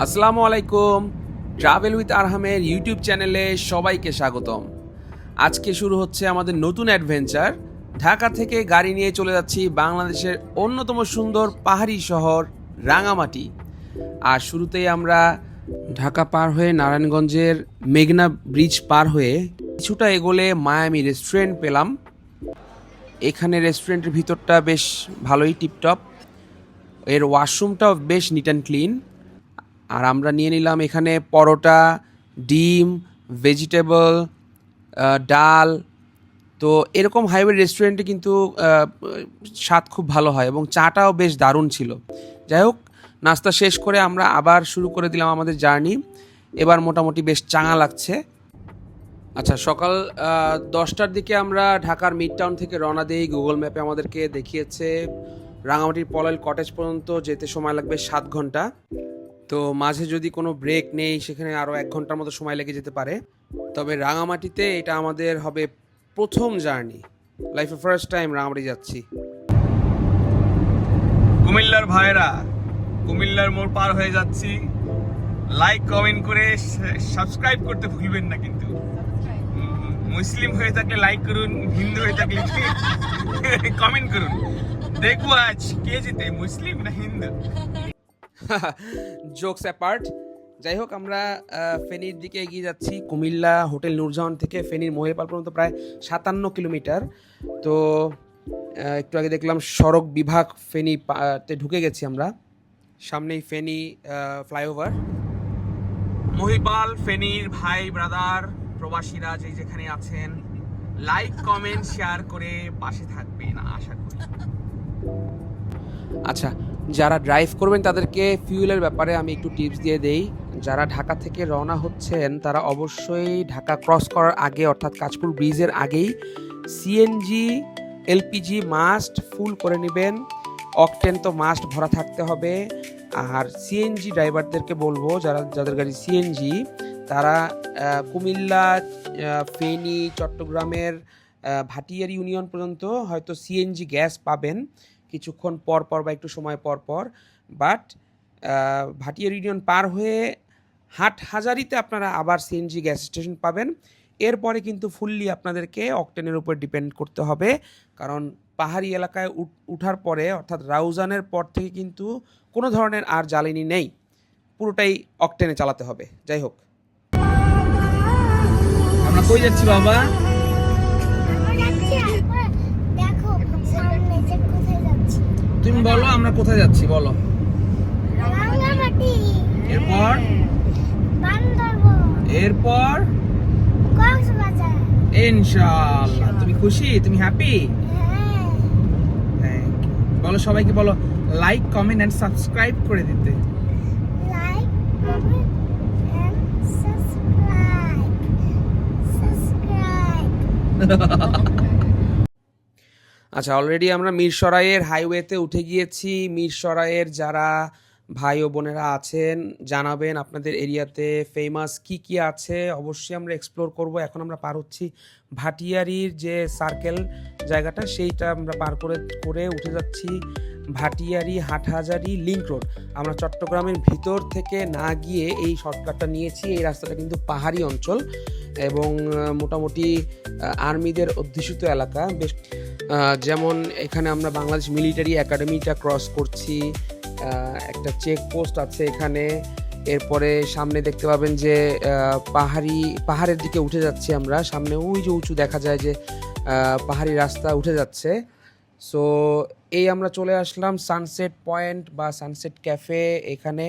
আসসালামু আলাইকুম। Travel with আরহামের YouTube চ্যানেলে সবাইকে স্বাগতম। আজকে শুরু হচ্ছে আমাদের নতুন অ্যাডভেঞ্চার। ঢাকা থেকে গাড়ি নিয়ে চলে যাচ্ছি বাংলাদেশের অন্যতম সুন্দর পাহাড়ি শহর রাঙামাটি। আর শুরুতেই আমরা ঢাকা পার হয়ে নারায়ণগঞ্জের মেঘনা ব্রিজ পার হয়ে কিছুটা এগোলে মায়ামি রেস্টুরেন্ট পেলাম। এখানে রেস্টুরেন্টের ভিতরটা বেশ ভালোই টিপটপ, এর ওয়াশরুমটাও বেশ নিট অ্যান্ড ক্লিন। আর আমরা নিয়ে নিলাম এখানে পরোটা, ডিম, ভেজিটেবল, ডাল। তো এরকম হাইওয়ে রেস্টুরেন্টে কিন্তু স্বাদ খুব ভালো হয় এবং চাটাও বেশ দারুণ ছিল। যাই হোক, নাস্তা শেষ করে আমরা আবার শুরু করে দিলাম আমাদের জার্নি। এবার মোটামুটি বেশ চাঙা লাগছে। আচ্ছা, সকাল 10টার দিকে আমরা ঢাকার মিড টাউন থেকে রওনা দিই। গুগল ম্যাপে আমাদেরকে দেখিয়েছে রাঙামাটির পলাইল কটেজ পর্যন্ত যেতে সময় লাগবে 7 ঘন্টা। তো মাঝে যদি কোনো ব্রেক নেই সেখানে আরও 1 ঘন্টার মতো সময় লেগে যেতে পারে। তবে রাঙামাটিতে এটা আমাদের হবে প্রথম জার্নি, লাইফে ফার্স্ট টাইম রাঙামাটি যাচ্ছি। কুমিল্লার ভাইরা, কুমিল্লার মোড় পার হয়ে যাচ্ছি। লাইক কমেন্ট করে সাবস্ক্রাইব করতে ভুলবেন না কিন্তু। মুসলিম হয়ে থাকলে লাইক করুন, হিন্দু হয়ে থাকলে কমেন্ট করুন। দেখবো আজ কে জিতে, মুসলিম না হিন্দু। জোকস অ্যাপার্ট, যাই হোক আমরা ফেনীর দিকে এগিয়ে যাচ্ছি। কুমিল্লা হোটেল নূরজাহান থেকে ফেনীর মহিপাল পর্যন্ত প্রায় 57 কিলোমিটার। তো একটু আগে দেখলাম সড়ক বিভাগ ফেনীতে ঢুকে গেছি আমরা। সামনেই ফেনী ফ্লাইওভার। মহিপাল ফেনীর ভাই ব্রাদার প্রবাসীরা যে যেখানে আছেন, লাইক কমেন্ট শেয়ার করে পাশে থাকবেন আশা করি। আচ্ছা, যারা ড্রাইভ করবেন তাদেরকে ফিউলের ব্যাপারে আমি একটু টিপস দিয়ে দেই। যারা ঢাকা থেকে রওনা হচ্ছেন তারা অবশ্যই ঢাকা ক্রস করার আগে অর্থাৎ কাঁচপুর ব্রিজের আগেই সিএনজি এলপিজি মাস্ট ফুল করে নেবেন। অকটেন তো মাস্ট ভরা থাকতে হবে। আর সিএনজি ড্রাইভারদেরকে বলবো, যাদের গাড়ি সিএনজি, তারা কুমিল্লা, ফেনী, চট্টগ্রামের ভাটিয়ারি ইউনিয়ন পর্যন্ত হয়তো সিএনজি গ্যাস পাবেন কিছুক্ষণ পর পর বা একটু সময় পর পর। বাট ভাটিয়ার ইউনিয়ন পার হয়ে হাটহাজারিতে আপনারা আবার সিএনজি গ্যাস স্টেশন পাবেন। এরপরে কিন্তু ফুললি আপনাদেরকে অকটেনের উপর ডিপেন্ড করতে হবে, কারণ পাহাড়ি এলাকায় উঠার পরে অর্থাৎ রাউজানের পর থেকে কিন্তু কোনো ধরনের আর জ্বালানি নেই, পুরোটাই অকটেনে চালাতে হবে। যাই হোক, আমরা কই যাচ্ছি বাবা? তুমি বলো আমরা কোথায় যাচ্ছি, বলো। এরপর এরপর ইনশাআল্লাহ। তুমি খুশি, তুমি হ্যাপি? বলো সবাইকে, বলো লাইক কমেন্ট এন্ড সাবস্ক্রাইব করে দিতে। আচ্ছা, অলরেডি আমরা মিরসরাইয়ের হাইওয়েতে উঠে গিয়েছি। মিরসরাইয়ের যারা ভাই ও বোনেরা আছেন জানাবেন আপনাদের এরিয়াতে ফেমাস কি কি আছে, অবশ্যই আমরা এক্সপ্লোর করব। এখন আমরা পার হচ্ছি ভাটিয়ারির যে সার্কেল জায়গাটা, সেইটা আমরা পার করে উঠে যাচ্ছি ভাটিয়ারি হাটহাজারি লিংক রোড। আমরা চট্টগ্রামের ভিতর থেকে না গিয়ে এই শর্টকাটটা নিয়েছি। এই রাস্তাটা কিন্তু পাহাড়ি অঞ্চল এবং মোটামুটি আর্মিদের অধ্যুষিত এলাকা। বেশ যেমন এখানে আমরা বাংলাদেশ মিলিটারি একাডেমিটা ক্রস করছি, একটা চেকপোস্ট আছে এখানে। এরপরে সামনে দেখতে পাবেন যে পাহাড়ের দিকে উঠে যাচ্ছি আমরা। সামনে ওই যে উঁচু দেখা যায় যে পাহাড়ি রাস্তা উঠে যাচ্ছে। সো এই আমরা চলে আসলাম সানসেট পয়েন্ট বা সানসেট ক্যাফে। এখানে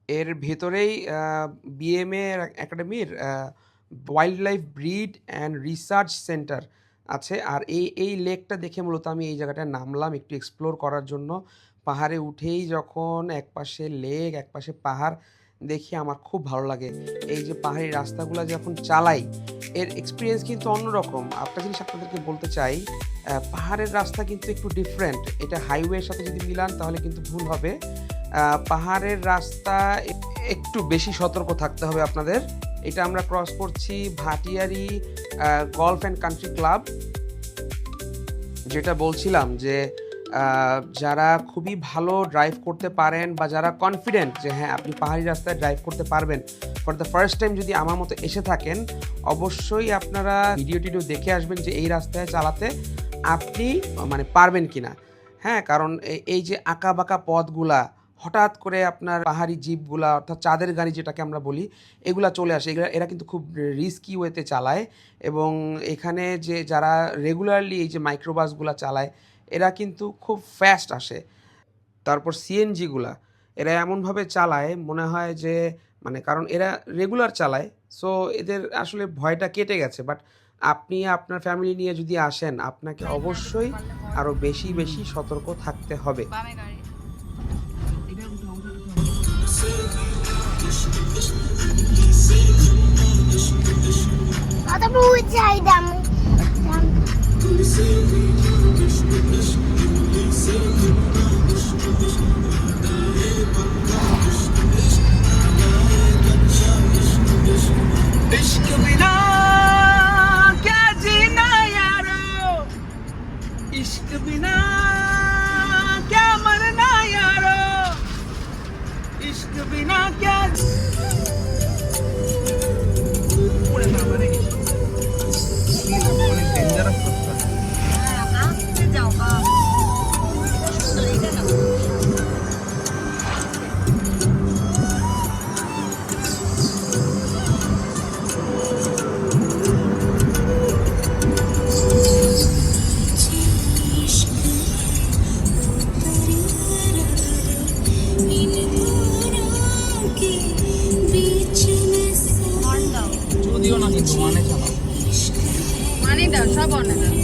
এর ভেতরেই বিএমএ একাডেমির wild life breed and research centre আছে। আর এই লেকটা দেখে মূলত আমি এই জায়গাটায় নামলাম একটু এক্সপ্লোর করার জন্য। পাহাড়ে উঠেই যখন একপাশে লেক একপাশে পাহাড় দেখি আমার খুব ভালো লাগে। এই যে পাহাড়ি রাস্তাগুলো যখন চালাই এর এক্সপিরিয়েন্স কিন্তু অন্যরকম। একটা জিনিস আপনাদেরকে বলতে চাই, পাহাড়ের রাস্তা কিন্তু একটু ডিফারেন্ট। এটা হাইওয়ের সাথে যদি মিলান তাহলে কিন্তু ভুল হবে। পাহাড়ের রাস্তা একটু বেশি সতর্ক থাকতে হবে আপনাদের। এটা আমরা ক্রস করছি Bhatiary golf and country club, যেটা বলছিলাম যে যারা খুবই ভালো ড্রাইভ করতে পারেন বা যারা কনফিডেন্ট যে হ্যাঁ আপনি পাহাড়ি রাস্তায় ড্রাইভ করতে পারবেন, ফর দ্য ফার্স্ট টাইম যদি আমার মতো এসে থাকেন, অবশ্যই আপনারা ভিডিও দেখে আসবেন যে এই রাস্তায় চালাতে আপনি মানে পারবেন কিনা। হ্যাঁ, কারণ এই যে আঁকা বাঁকা পথগুলা, হঠাৎ করে আপনার পাহাড়ি জিপগুলা অর্থাৎ চাঁদের গাড়ি যেটাকে আমরা বলি, এগুলা চলে আসে, এরা কিন্তু খুব রিস্কি ওয়েতে চালায়। এবং এখানে যে যারা রেগুলারলি এই যে মাইক্রোবাসগুলা চালায় এরা কিন্তু খুব ফাস্ট আসে। তারপর সিএনজিগুলা এরা এমনভাবে চালায় মনে হয় যে মানে, কারণ এরা রেগুলার চালায়, সো এদের আসলে ভয়টা কেটে গেছে। বাট আপনি আপনার ফ্যামিলি নিয়ে যদি আসেন, আপনাকে অবশ্যই আরও বেশি বেশি সতর্ক থাকতে হবে। Ada buat saya dam. इश्क बिना क्या जीना यारो, इश्क बिना क्या मरना यारो, इश्क बिना क्या মানে দাও সব অনেক দাও।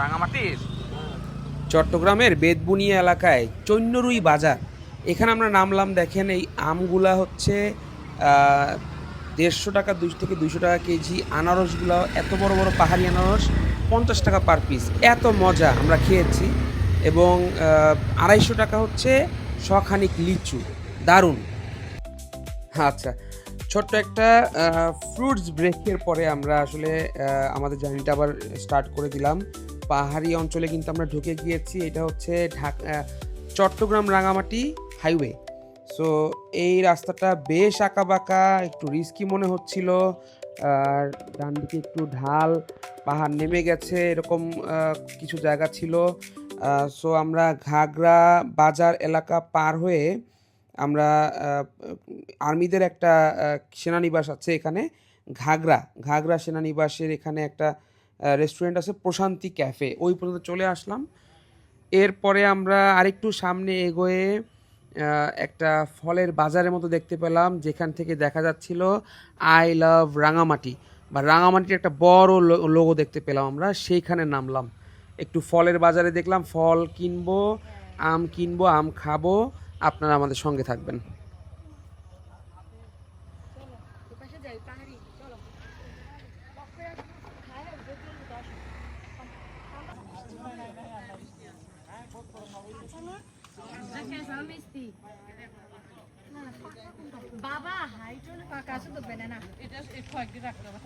রাঙামাটির চট্টগ্রামের বেতবুনিয়া এলাকায় চৈন্যরুই বাজার, এখানে আমরা নামলাম। দেখেন এই আমগুলা হচ্ছে 150 টাকা 200 থেকে 200 টাকা কেজি। আনারসগুলো এত বড় বড় পাহাড়ি আনারস 50 টাকা পার পিস, এত মজা আমরা খেয়েছি। এবং 250 টাকা হচ্ছে শখানিক লিচু, দারুণ। আচ্ছা, ছোট্ট একটা ফ্রুটস ব্রেকের পরে আমরা আসলে আমাদের জার্নিটা আবার স্টার্ট করে দিলাম। পাহাড়ি অঞ্চলে কিন্তু আমরা ঢুকে গিয়েছি। এটা হচ্ছে চট্টগ্রাম রাঙামাটি হাইওয়ে। সো এই রাস্তাটা বেশ আঁকাবাঁকা, একটু রিস্কি মনে হচ্ছিল। আর ডান দিকে একটু ঢাল, পাহাড় নেমে গেছে, এরকম কিছু জায়গা ছিল। সো আমরা ঘাগরা বাজার এলাকা পার হয়ে আমরা আর্মিদের একটা সেনানিবাস আছে এখানে, ঘাগরা সেনানিবাসের এখানে একটা রেস্টুরেন্ট আছে, প্রশান্তি ক্যাফে, ওই পর্যন্ত চলে আসলাম। এরপরে আমরা আরেকটু সামনে এগোয়ে একটা ফলের বাজারের মতো দেখতে পেলাম, যেখান থেকে দেখা যাচ্ছিল আই লাভ রাঙামাটি বা রাঙামাটির একটা বড় লোগো দেখতে পেলাম আমরা। সেইখানে নামলাম, একটু ফলের বাজারে দেখলাম, ফল কিনবো, আম খাবো। আপনারা আমাদের সঙ্গে থাকবেন। বাবা হাইটন কাছে তো বেনা এটা কয়েকটি রাখতে হবে।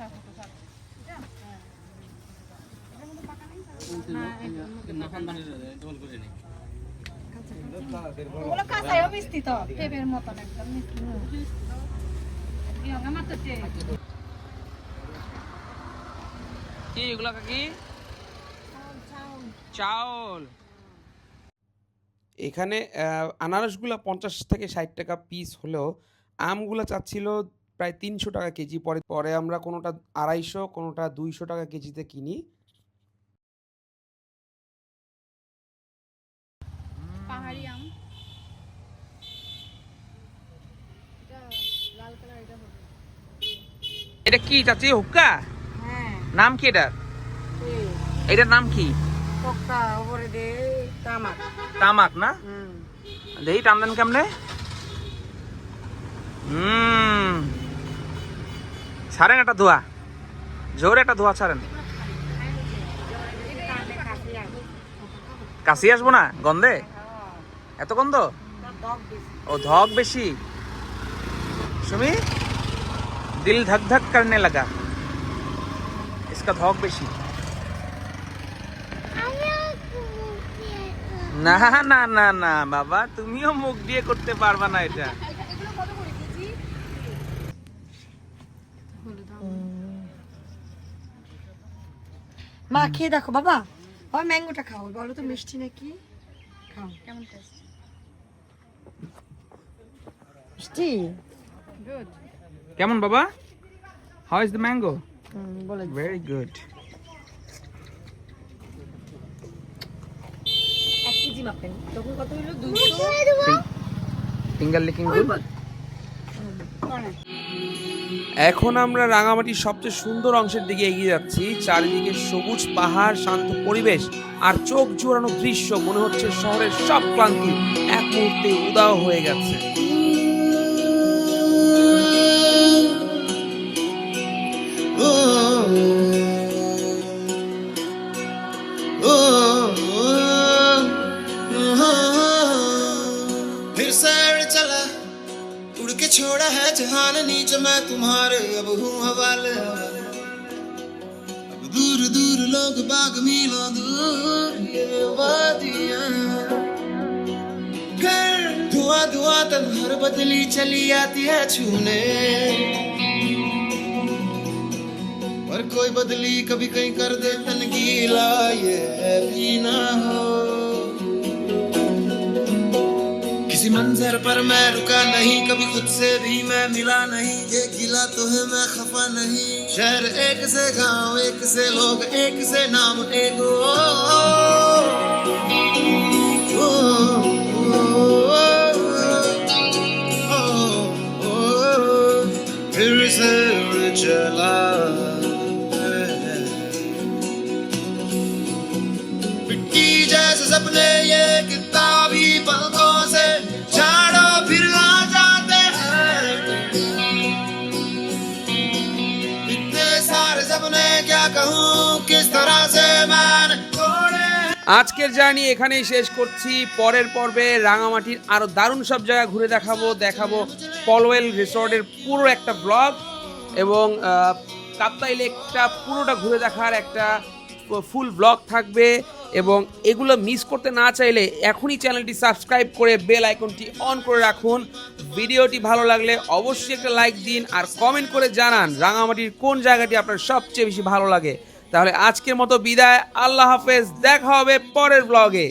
ওগুলো কাঁচাইও মিষ্টি তো, টেপের মতন একদম মিষ্টি। আমার তো কি এগুলো কাকি? চাউল। এখানে আনারসগুলো 50 থেকে 60 টাকা পিস হলেও আমগুলো চাচ্ছিল প্রায় 300 টাকা কেজি। পরে আমরা কোনোটা 250, কোনোটা 200 টাকা কেজিতে কিনি। পাহাড়ি আম, লাল কালার, এটা হবে। এটা কি চাচি, হুক্কা? হ্যাঁ, নাম কি এটার? এটার নাম কি? পক্কা উপরে দে তামাক তামাক না দেই টান দেন কেমনে ছাড়েন একটা ধোয়া জোরে একটা ধোয়া ছাড়েন কাশি আসবো না গন্ধে এত গন্ধ ও ধক বেশি सुमी दिल धक धक करने लगा इसका धौक बेशी না না না না বাবা তুমিও মুখ দিয়ে করতে পারবা না এটা মা খেয়ে দেখো বাবা বাবা ম্যাঙ্গোটা খাও বলো তো মিষ্টি নাকি খাও কেমন টেস্ট মিষ্টি গুড কেমন বাবা হাউ ইজ দ্য ম্যাঙ্গো বলে ভেরি গুড 1 কেজি মাপেন তখন কত হলো 200 ফিঙ্গার লিকিং গুড এখন আমরা রাঙামাটির সবচেয়ে সুন্দর অংশের দিকে এগিয়ে যাচ্ছি। চারিদিকে সবুজ পাহাড়, শান্ত পরিবেশ আর চোখ জোড়ানো দৃশ্য। মনে হচ্ছে শহরের সব ক্লান্তি এক মুহূর্তে উদাও হয়ে গেছে। फिर सैर चला उड़ के छोड़ा है जहान नीचे मैं तुम्हारे अब हूँ हवाले अब दूर दूर लोग बाग मीलों दूर ये वादियां फिर धुआं धुआं तक हर बदली चली आती है छूने पर कोई बदली कभी कहीं कर दे तन गीला ये भी ना हो किसी मंजर पर मैं रुका नहीं कभी खुद से भी मैं मिला नहीं ये गिला तो है मैं खफा नहीं शहर एक से गांव एक से लोग एक से नाम एक फिर से चला मिट्टी जैसे सपने ये किताबी पलकों से झाड़ो फिर आ जाते हैं इतने सारे सपने क्या कहूँ किस तरह से मैंने तोड़े আজকের জার্নি এখানেই শেষ করছি। পরের পর্বে রাঙামাটির আরো দারুণ সব জায়গা ঘুরে দেখাবো পলওয়েল রিসর্টের পুরো একটা ব্লগ এবং কাপ্তাই লেকটা পুরোটা ঘুরে দেখার একটা ফুল ব্লগ থাকবে। এবং এগুলো মিস করতে না চাইলে এখনই চ্যানেলটি সাবস্ক্রাইব করে বেল আইকনটি অন করে রাখুন। ভিডিওটি ভালো লাগলে অবশ্যই একটা লাইক দিন আর কমেন্ট করে জানান রাঙামাটির কোন জায়গাটি আপনার সবচেয়ে বেশি ভালো লাগে। তাহলে আজকের মতো বিদায়, আল্লাহ হাফেজ, দেখা হবে পরের ব্লগে।